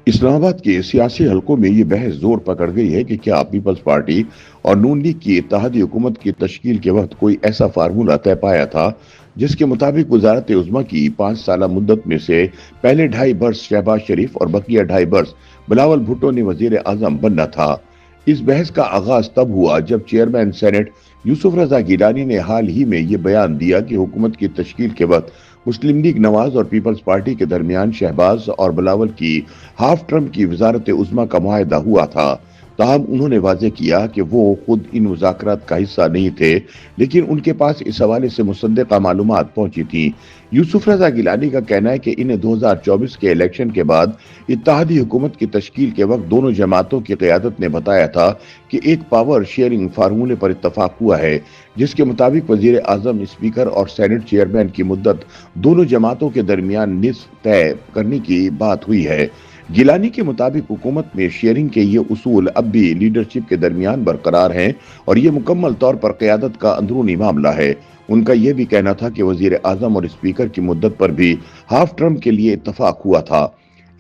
اسلام آباد کے سیاسی حلقوں میں یہ بحث زور پکڑ گئی ہے کہ کیا پیپلز پارٹی اور نون لیگ کی اتحادی حکومت کی تشکیل کے وقت کوئی ایسا فارمولہ طے پایا تھا جس کے مطابق وزارت عظمیٰ کی 5 سالہ مدت میں سے پہلے 2.5 برس شہباز شریف اور بقیہ 2.5 برس بلاول بھٹو نے وزیر اعظم بننا تھا۔ اس بحث کا آغاز تب ہوا جب چیئرمین سینٹ یوسف رضا گیلانی نے حال ہی میں یہ بیان دیا کہ حکومت کی تشکیل کے وقت مسلم لیگ نواز اور پیپلز پارٹی کے درمیان شہباز اور بلاول کی ہاف ٹرم کی وزارت عظمیٰ کا معاہدہ ہوا تھا۔ تاہم انہوں نے واضح کیا کہ وہ خود ان مذاکرات کا حصہ نہیں تھے، لیکن ان کے پاس اس حوالے سے مصدقہ معلومات پہنچی تھیں۔ یوسف رضا گیلانی کا کہنا ہے کہ انہیں 2024 کے الیکشن کے بعد اتحادی حکومت کی تشکیل کے وقت دونوں جماعتوں کی قیادت نے بتایا تھا کہ ایک پاور شیئرنگ فارمولے پر اتفاق ہوا ہے، جس کے مطابق وزیر اعظم، اسپیکر اور سینٹ چیئرمین کی مدت دونوں جماعتوں کے درمیان نصف طے کرنے کی بات ہوئی ہے۔ گیلانی کے مطابق حکومت میں شیئرنگ کے یہ اصول اب بھی لیڈرشپ کے درمیان برقرار ہیں اور یہ مکمل طور پر قیادت کا اندرونی معاملہ ہے۔ ان کا یہ بھی کہنا تھا کہ وزیر اعظم اور اسپیکر کی مدت پر بھی ہاف ٹرم کے لیے اتفاق ہوا تھا۔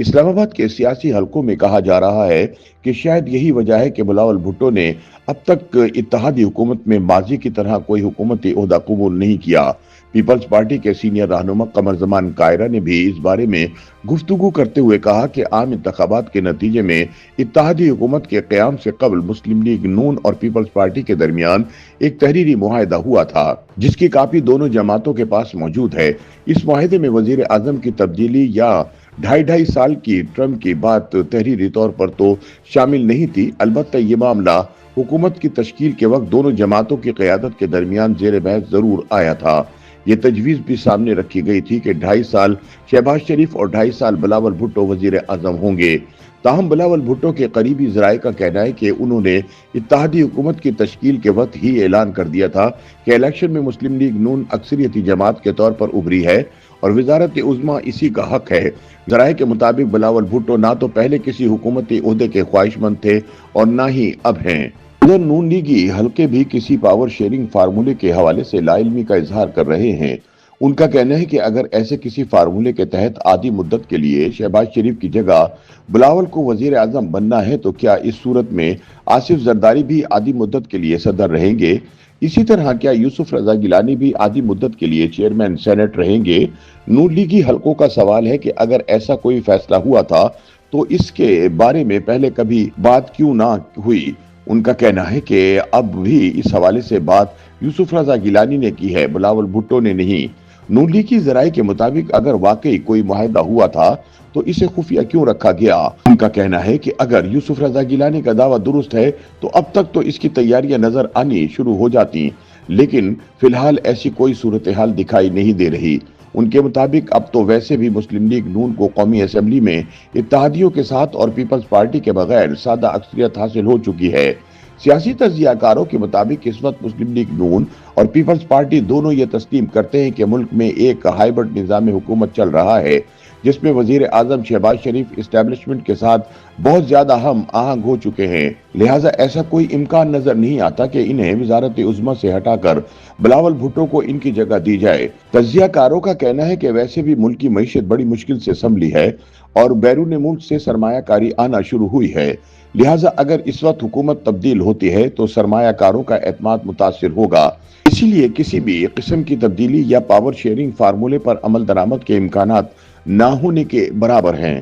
اسلام آباد کے سیاسی حلقوں میں کہا جا رہا ہے کہ شاید یہی وجہ ہے کہ بلاول بھٹو نے اب تک اتحادی حکومت میں ماضی کی طرح کوئی حکومتی عہدہ قبول نہیں کیا۔ پیپلز پارٹی کے سینئر رہنما قمر زمان کائرہ نے بھی اس بارے میں گفتگو کرتے ہوئے کہا کہ عام انتخابات کے نتیجے میں اتحادی حکومت کے قیام سے قبل مسلم لیگ نون اور پیپلز پارٹی کے درمیان ایک تحریری معاہدہ ہوا تھا، جس کی کاپی دونوں جماعتوں کے پاس موجود ہے۔ اس معاہدے میں وزیر اعظم کی تبدیلی یا 2.5 سال کی ٹرم کی بات تحریری طور پر تو شامل نہیں تھی، البتہ یہ معاملہ حکومت کی تشکیل کے وقت دونوں جماعتوں کی قیادت کے درمیان زیر بحث ضرور آیا تھا۔ یہ تجویز بھی سامنے رکھی گئی تھی کہ 2.5 سال شہباز شریف اور 2.5 سال بلاول بھٹو وزیر اعظم ہوں گے۔ تاہم بلاول بھٹو کے قریبی ذرائع کا کہنا ہے کہ انہوں نے اتحادی حکومت کی تشکیل کے وقت ہی اعلان کر دیا تھا کہ الیکشن میں مسلم لیگ نون اکثریتی جماعت کے طور پر ابھری ہے اور وزارت عظمیٰ اسی کا حق ہے۔ ذرائع کے مطابق بلاول بھٹو نہ تو پہلے کسی حکومتی عہدے کے خواہش مند تھے اور نہ ہی اب ہیں۔ ادھر نون لیگی حلقے بھی کسی پاور شیئرنگ فارمولے کے حوالے سے لا علمی کا اظہار کر رہے ہیں۔ ان کا کہنا ہے کہ اگر ایسے کسی فارمولے کے تحت آدھی مدت کے لیے شہباز شریف کی جگہ بلاول کو وزیر اعظم بننا ہے تو کیا اس صورت میں آصف زرداری بھی آدھی مدت کے لیے صدر رہیں گے؟ اسی طرح کیا یوسف رضا گیلانی بھی آدھی مدت کے لیے چیئرمین سینٹ رہیں گے؟ نون لیگی حلقوں کا سوال ہے کہ اگر ایسا کوئی فیصلہ ہوا تھا تو اس کے بارے میں پہلے کبھی بات کیوں نہ ہوئی؟ ان کا کہنا ہے کہ اب بھی اس حوالے سے بات یوسف رضا گیلانی نے کی ہے، بلاول بھٹو نے نہیں۔ نون لیگ کی ذرائع کے مطابق اگر واقعی کوئی معاہدہ ہوا تھا تو اسے خفیہ کیوں رکھا گیا؟ ان کا کہنا ہے کہ اگر یوسف رضا گیلانی کا دعویٰ درست ہے تو اب تک تو اس کی تیاریاں نظر آنی شروع ہو جاتی، لیکن فی الحال ایسی کوئی صورتحال دکھائی نہیں دے رہی۔ ان کے مطابق اب تو ویسے بھی مسلم لیگ نون کو قومی اسمبلی میں اتحادیوں کے ساتھ اور پیپلز پارٹی کے بغیر سادہ اکثریت حاصل ہو چکی ہے۔ سیاسی تجزیہ کاروں کے مطابق اس وقت مسلم لیگ نون اور پیپلز پارٹی دونوں یہ تسلیم کرتے ہیں کہ ملک میں ایک ہائیبرڈ نظام حکومت چل رہا ہے، جس میں وزیر اعظم شہباز شریف اسٹیبلشمنٹ کے ساتھ بہت زیادہ ہم آہنگ ہو چکے ہیں، لہٰذا ایسا کوئی امکان نظر نہیں آتا کہ انہیں وزارت عظمیٰ سے ہٹا کر بلاول بھٹو کو ان کی جگہ دی جائے۔ تجزیہ کاروں کا کہنا ہے کہ ویسے بھی ملک کی معیشت بڑی مشکل سے سنبھلی ہے اور بیرون ملک سے سرمایہ کاری آنا شروع ہوئی ہے، لہٰذا اگر اس وقت حکومت تبدیل ہوتی ہے تو سرمایہ کاروں کا اعتماد متاثر ہوگا۔ اسی لیے کسی بھی قسم کی تبدیلی یا پاور شیئرنگ فارمولے پر عمل درآمد کے امکانات نہ ہونے کے برابر ہیں۔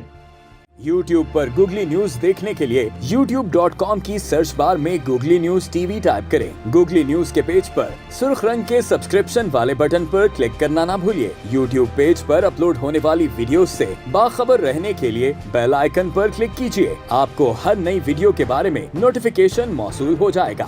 YouTube پر گوگلی نیوز دیکھنے کے لیے youtube.com کی سرچ بار میں googly news T V type کریں۔ گوگلی نیوز کے پیج پر سرخ رنگ کے سبسکرپشن والے بٹن پر کلک کرنا نہ بھولیے۔ YouTube پیج پر اپلوڈ ہونے والی ویڈیوز سے باخبر رہنے کے لیے بیل آئیکن پر کلک کیجیے۔ آپ کو ہر نئی ویڈیو کے بارے میں نوٹیفیکیشن موصول ہو جائے گا۔